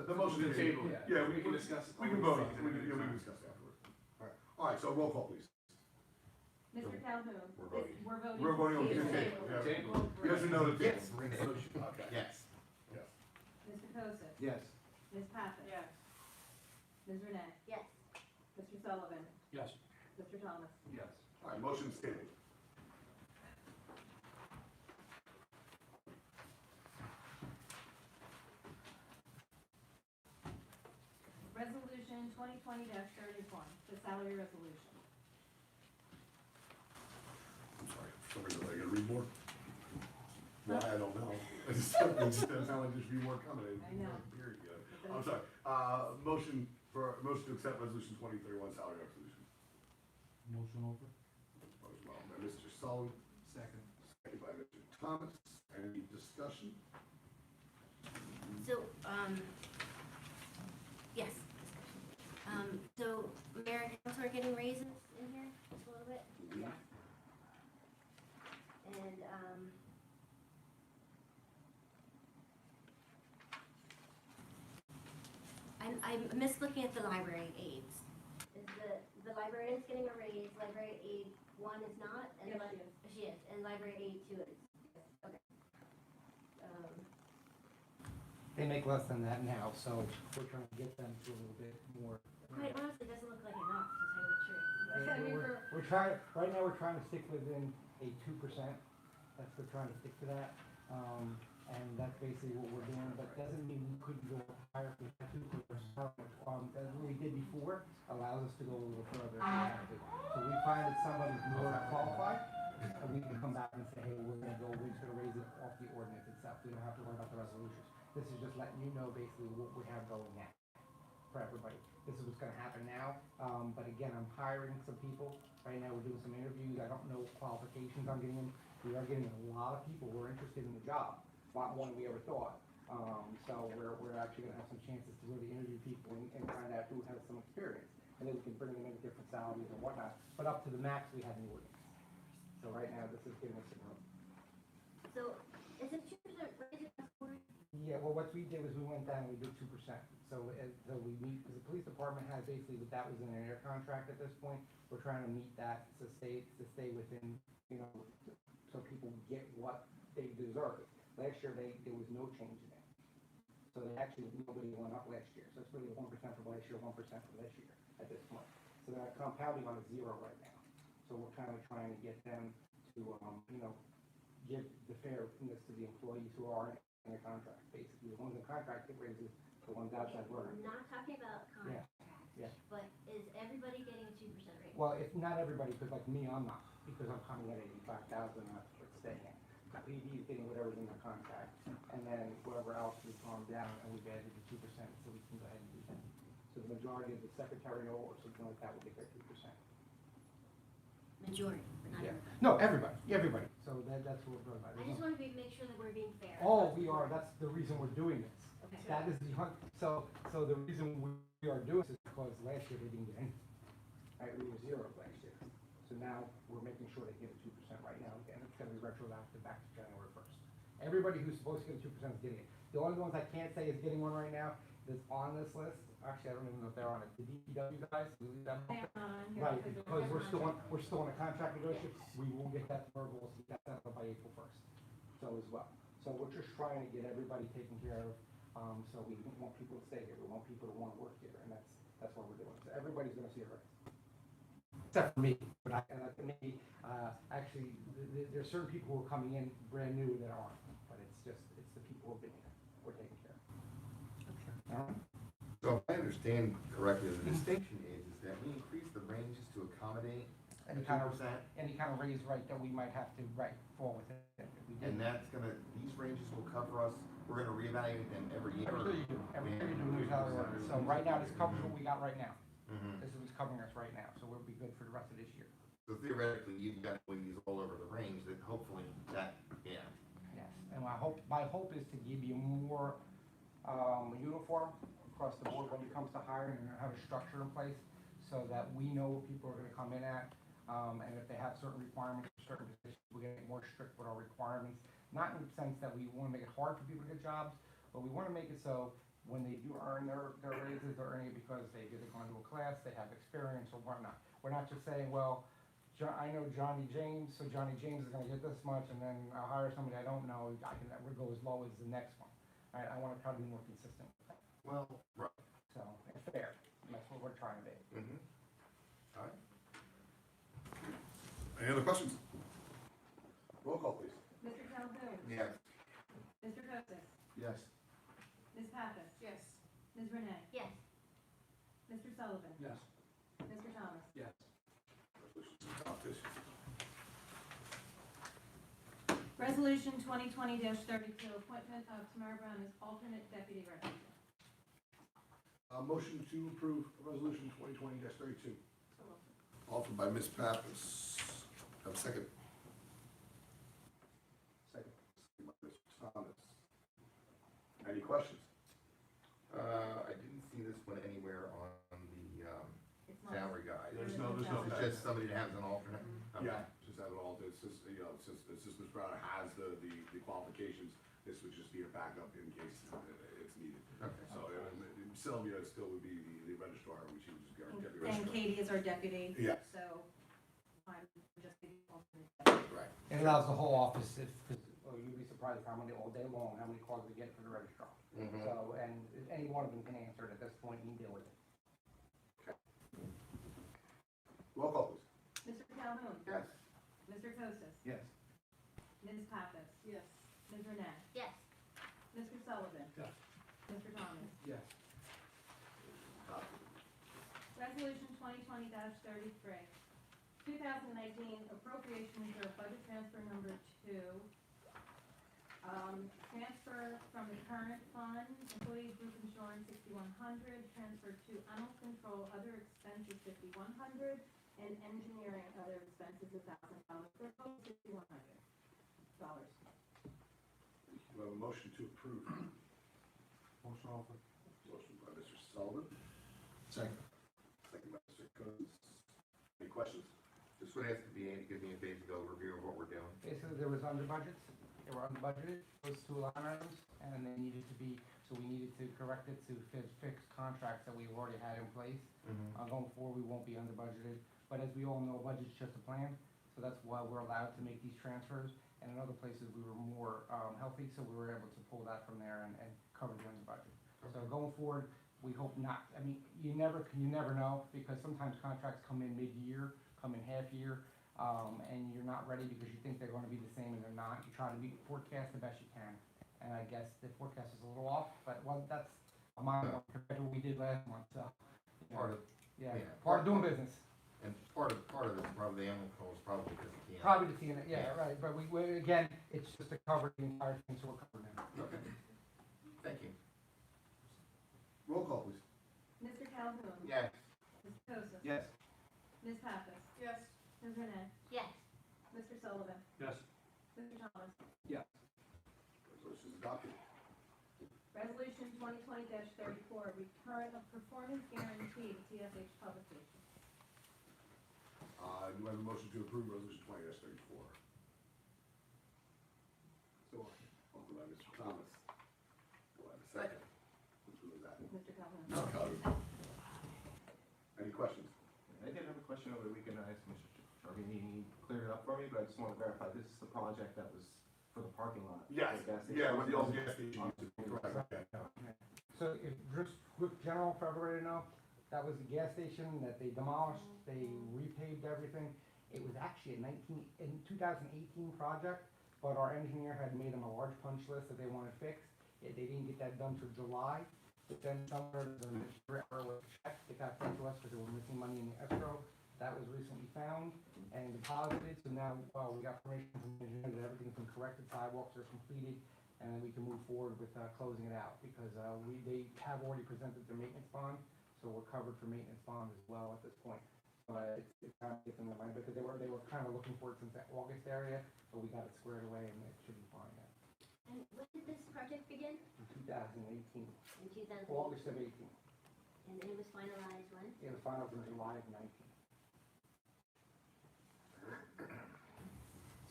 the motion The is table. Yeah, we can can, discuss. we can vote on it, we can discuss it afterwards. All right, so roll call, please. Mr. Calhoun. We're voting. We're voting. We're voting on the to table. Yeah. Table. Yes or no to table? Yes. Okay. Yes. Yes. Mr. Kosa. Yes. Ms. Pappas. Yes. Ms. Renee. Yes. Mr. Sullivan. Yes. Mr. Thomas. Yes. All right, motion's tabled. Resolution 2020-31, the salary resolution. I'm sorry, for some reason I gotta read more. Why, I don't know. It just doesn't sound like there should be more coming in. I know. Period, yeah. I'm sorry, motion to accept resolution 2031 salary resolution. Motion over. Motion by Mr. Sullivan, Second. second by Mr. Thomas. Any discussion? So, yes. So Mayor and Council are getting raises in here just a little bit? Yeah. And, I missed looking at the library aides. Is the librarian's getting a raise, library aide 1 is not? And Yes, she is. She is, and library aide 2 is, okay. They make less than that now, so we're trying to get them to a little bit more. Quite honestly, it doesn't look like enough, to tell you the truth. I mean, We're trying, right now, we're trying to stick within a 2%. We're trying to stick to that. And that's basically what we're doing, but doesn't mean we couldn't go higher if we had to, because as we did before, allows us to go a little further if we have to. So we find that somebody's more qualified, and we can come back and say, hey, we're just gonna raise it off the ordinance itself. We don't have to worry about the resolutions. This is just letting you know basically what we have going now for everybody. This is what's gonna happen now, but again, I'm hiring some people. Right now, we're doing some interviews. I don't know what qualifications I'm getting in. We are getting a lot of people who are interested in the job, a lot more than we ever thought. So we're actually gonna have some chances to really interview people and find out who has some experience. And then we can bring them in at different salaries and whatnot, but up to the max we have in the ordinance. So right now, this is giving us some room. So, is it 2% raise across the board? Yeah, well, what we did was we went down and we did 2%. So we meet, because the police department has basically, that was in their contract at this point. We're trying to meet that to stay within, you know, so people get what they deserve. Last year, there was no change in it. So they actually, nobody went up last year. So it's really 1% from last year, 1% from this year at this point. So they're compounding on a 0 right now. So we're kind of trying to get them to, you know, give the fairness to the employees who are in their contract. Basically, the ones in contract get raises, the ones outside weren't. I'm not talking about contract. Yeah. But is everybody getting a 2% raise? Well, if not everybody, because like me, I'm not, because I'm coming at 85,000 and that's what's staying at. PD's getting whatever's in the contract, and then whoever else has gone down, and we've added the 2%, so we can go ahead and do that. So the majority of the secretarial or something like that will get their 2%. Majority, but not Yeah. everybody. No, everybody, so that's what we're talking about. I just want to make sure that we're being fair. Oh, we are, that's the reason we're doing this. Okay. That is so the reason we are doing this is because last year they didn't get anything. Right, we were 0 last year. So now we're making sure they get a 2% right now, and it's gonna be retroactive back to January 1st. Everybody who's supposed to get a 2% is getting it. The only ones I can't say is getting one right now that's on this list, actually, I don't even know if they're on it, the DPW guys, we leave them off. Right, because we're still in a contract negotiation, we will get that verbal, so we got that by April 1st, so as well. So we're just trying to get everybody taken care of, so we want people to stay here, we want people to wanna work here, and that's what we're doing. So everybody's gonna see a raise. Except for me, but to me, actually, there's certain people who are coming in brand new that aren't, but it's the people who've been here, we're taking care of. All right? So if I understand correctly, the distinction is that we increase the ranges to accommodate Any 2%, kind of raise right that we might have to, fall within. If we did. and these ranges will cover us, we're gonna reevaluate them every year. Every year you do, every year you do a new salary ordinance. So right now, this covers what we got right now. Mhm. This is what's covering us right now, so we'll be good for the rest of this year. So theoretically, you've got these all over the range, that hopefully that, yeah. Yes, and my hope is to give you more, uniform across the board when it comes to hiring and have a structure in place so that we know what people are gonna come in at. And if they have certain requirements for certain positions, we're gonna get more strict with our requirements. Not in the sense that we wanna make it hard for people to get jobs, but we wanna make it so when they do earn their raises, they're earning it because they've either gone to a class, they have experience or whatnot. We're not just saying, well, I know Johnny James, so Johnny James is gonna get this much, and then I'll hire somebody I don't know, we'll go as low as the next one. All right, I wanna try to be more consistent with that, Well, right. so, and fair, and that's what we're trying to be. Mhm. All right. Any other questions? Roll call, please. Mr. Calhoun? Yes. Mr. Joseph? Yes. Ms. Pappas? Yes. Ms. Renee? Yes. Mr. Sullivan? Yes. Mr. Thomas? Yes. Resolution's adopted. Resolution 2020-32, appointment of Tamara Brown as alternate deputy register. Motion to approve resolution 2020-32. Offered by Ms. Pappas. Have a second. Second. Second by Mr. Thomas. Any questions? I didn't see this one anywhere on the, It's not. salary guide. There's no. It's just somebody that has an alternate? Okay. Yeah, just have it all, it's just, since Ms. Brown has the qualifications, this would just be a backup in case it's needed. Okay. So, Sylvia still would be the registrar, which she would just guarantee every And registrar. Katie is our deputy. Yes. So I'm just the alternate deputy. Right. It allows the whole office, you'd be surprised how many, all day long, how many calls we get from the registrar. Mhm. So, and any one of them can answer it at this point, you can deal with it. Roll call, please. Mr. Calhoun? Yes. Mr. Joseph? Yes. Ms. Pappas? Yes. Ms. Renee? Yes. Mr. Sullivan? Yes. Mr. Thomas? Yes. Resolution 2020-33, 2019 appropriation reserve budget transfer number 2. Transfer from the current fund, employee group insurance 6,100, transfer to animal control other expenses 5,100, and engineering other expenses $1,000, for a total of $6,100. We have a motion to approve. Motion offered. Motion by Mr. Sullivan, Second. second by Mr. Coates. Any questions? Just would ask the BA to give me a basic overview of what we're doing. Basically, there was under budgets, they were under budgeted, those 2 line items, and they needed to be, so we needed to correct it to fix contracts that we've already had in place. Going forward, we won't be under budgeted, but as we all know, budget's just a plan, so that's why we're allowed to make these transfers. And in other places, we were more healthy, so we were able to pull that from there and cover the under budget. So going forward, we hope not, I mean, you never know, because sometimes contracts come in mid-year, come in half-year, and you're not ready because you think they're gonna be the same and they're not. You try to forecast the best you can, and I guess the forecast is a little off, but that's a minor one compared to what we did last month, so. You know, Part of, yeah, yeah. part of doing business. And part of it's probably the animal control is probably because of the. Probably the TNA, yeah, right, but again, it's just to cover the entire thing, so we're covered now. Okay. Thank you. Roll call, please. Mr. Calhoun? Yes. Mr. Joseph? Yes. Ms. Pappas? Yes. Ms. Renee? Yes. Mr. Sullivan? Yes. Mr. Thomas? Yes. Resolution is adopted. Resolution 2020-34, return of performance guarantee to TSH Publication. Do I have a motion to approve resolution 20-34? So, Offered by Mr. Thomas. Do I have a second? Which one was that? Mr. Calhoun? No, Calhoun. Any questions? I did have a question over the weekend. I asked Mr. Charvini, he cleared it up for me, but I just want to verify, this is the project that was for the parking lot? Yes, the gas station? yeah, with the old gas station. Correct, yeah. So if, just quick general for everybody to know, that was the gas station that they demolished, they repaved everything. It was actually a 2018 project, but our engineer had made them a large punch list that they wanted fixed. They didn't get that done till July, but then somewhere the error was checked, it got sent to us because they were missing money in the escrow. That was recently found and deposited, so now, we got permission from the engineer that everything's been corrected, sidewalks are completed, and then we can move forward with, closing it out, because, they have already presented their maintenance bond, so we're covered for maintenance bond as well at this point. But it's kind of getting the money, because they were kind of looking for it since that August area, but we got it squared away and it should be fine now. And when did this project begin? In 2018, In 2008? August of 18, And it was finalized when? it was finalized in July of 19.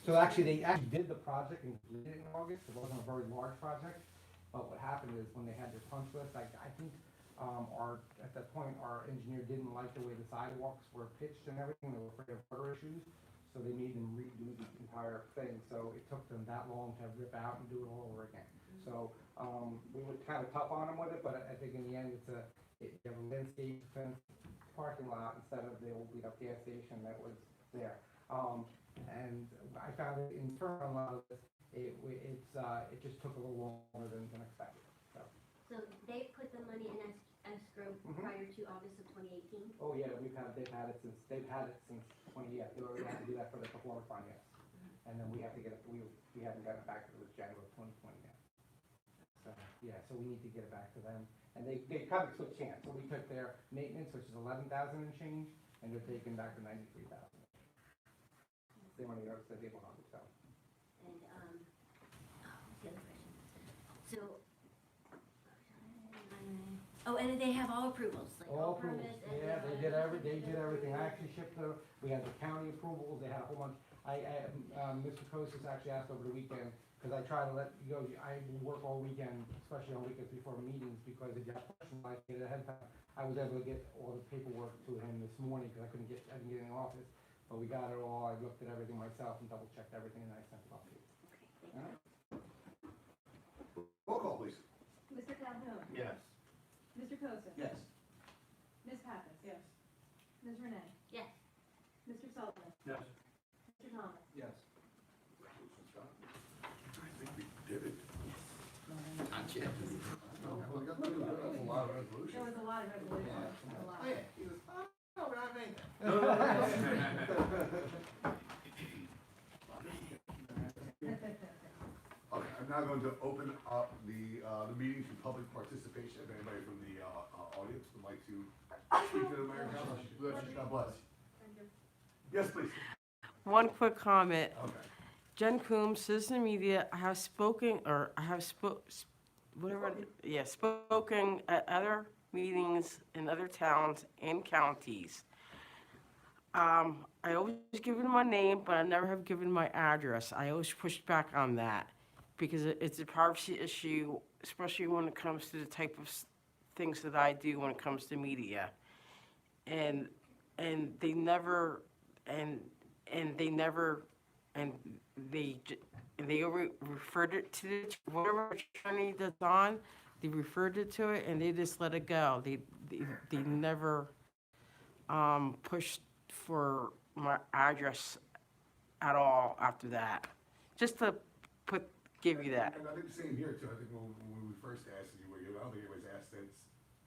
So actually, they actually did the project and completed it in August. It wasn't a very large project, but what happened is when they had their punch list, I think, at that point, our engineer didn't like the way the sidewalks were pitched and everything. They were afraid of water issues, so they made them redo the entire thing. So it took them that long to rip out and do it all over again. So, we were kind of tough on them with it, but I think in the end, you have a landscape fence parking lot instead of the old beat up gas station that was there. And I found it in turn on a lot of this, it just took a little longer than expected, so. So they put the money in escrow prior to August of 2018? Oh, yeah, they've had it since 20, yeah, they already had to do that for the performance bond, yes. And then we have to get it, we haven't gotten it back to the January of 2020 yet. So, yeah, so we need to get it back to them, and they kind of took chance, so we took their maintenance, which is 11,000 and change, and they're taking back the 93,000. They want to go to the table on themselves. And, what's the other question? So, and they have all approvals, like all All approvals, permits and. yeah, they did everything. I actually shipped we had the county approvals, they had a whole bunch. Mr. Kostas actually asked over the weekend, because I try to let you go, I work all weekend, especially on weekends before meetings, because if you have questions, I get it ahead of time. I was able to get all the paperwork to him this morning, because I didn't get in the office. But we got it all, I looked at everything myself and double checked everything, and I sent it off to you. Okay, thank you. Roll call, please. Mr. Calhoun? Yes. Mr. Joseph? Yes. Ms. Pappas? Yes. Ms. Renee? Yes. Mr. Sullivan? Yes. Mr. Thomas? Yes. Resolution's done. I think we did it. Not yet. No, we got through that. That's a lot of resolutions. There was a lot of resolutions, a lot. Oh, yeah, he was, no, we're not anything. Okay, I'm now going to open up the meeting to public participation. If anybody from the audience would like to speak to the mayor, God bless. Yes, please. One quick comment. Okay. Jen Coombs, Citizen Media, I have spoken at other meetings in other towns and counties. I always given my name, but I never have given my address. I always pushed back on that because it's a privacy issue, especially when it comes to the type of things that I do when it comes to media. And they never, they referred it to whatever attorney that's on. They referred it to it, and they just let it go. They never pushed for my address at all after that. Just to give you that. And I think the same here too. I think when we first asked you, I don't think anybody's asked since.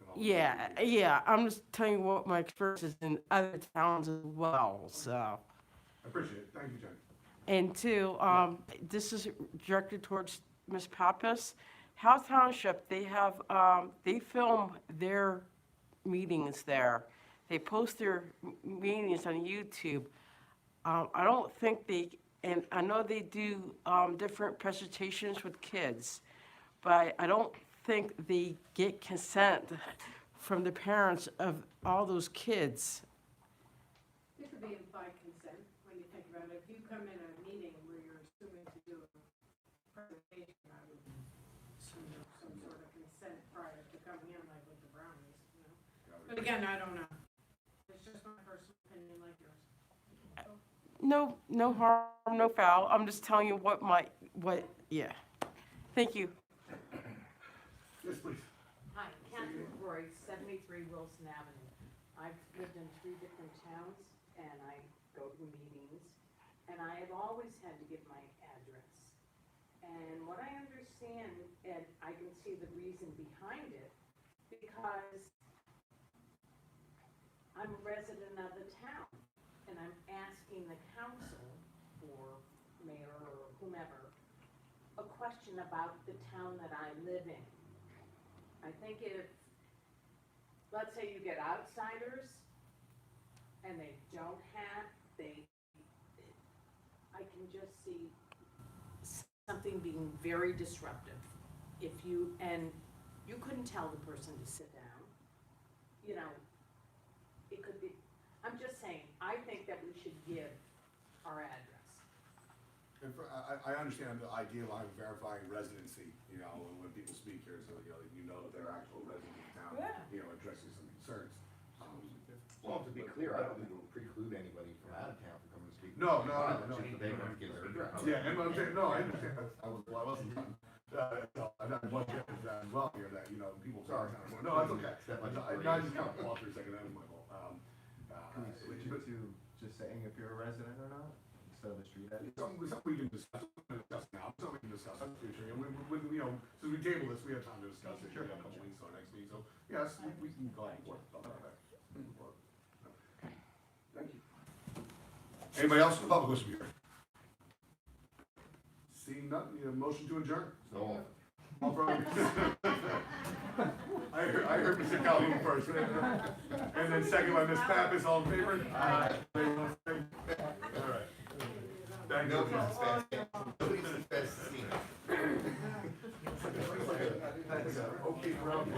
all. Yeah, I'm just telling you what my experience is in other towns as well, so. I appreciate it, thank you, Jenny. And two, this is directed towards Ms. Pappas. Howe Township, they have, they film their meetings there. They post their meetings on YouTube. I don't think they, and I know they do, different presentations with kids, but I don't think they get consent from the parents of all those kids. It could be implied consent when you think about it. If you come in a meeting where you're assuming to do a presentation, I would assume there's some sort of consent prior to coming in, like with the brownies, you know? But again, I don't know. It's just my personal opinion like yours. No harm, no foul. I'm just telling you yeah. Thank you. Yes, please. Hi, Catherine Roy, 73 Wilson Avenue. I've lived in 3 different towns, and I go to meetings, and I have always had to give my address. And what I understand, and I can see the reason behind it, because I'm a resident of the town, and I'm asking the council, or mayor, or whomever, a question about the town that I live in. I think if, let's say you get outsiders, and they don't have, I can just see something being very disruptive. If you, and you couldn't tell the person to sit down, you know, it could be, I'm just saying, I think that we should give our address. And I understand the idea behind verifying residency, you know, when people speak here, so, you know that they're actual residents of town, Yeah. you know, addressing some concerns. Well, to be clear, I don't think it will preclude anybody from out of town from coming to speak. No, It's just that they want to give their address. Yeah, and I'm saying, no, I understand, I wasn't done. So, I want to get to that as well here, that, you know, people. Sorry. No, that's okay. Step on your I just kind of paused for a second, that was my fault. Can we switch it to just saying if you're a resident or not, instead of the street address? Something we can discuss now, something we can discuss, I'm pretty sure, and you know, since we table this, we have time to discuss it, in a couple weeks or next meeting, so, yes, we can go ahead and work on that. Thank you. Anybody else in the public wish to be heard? Seeing none, need a motion to adjourn? So, All for it. I heard Mr. Calhoun first, and then second by Ms. Pappas, all in favor? Aye. All right. Thank you. nobody's as fast, nobody's as fast as Cena. Okay, round.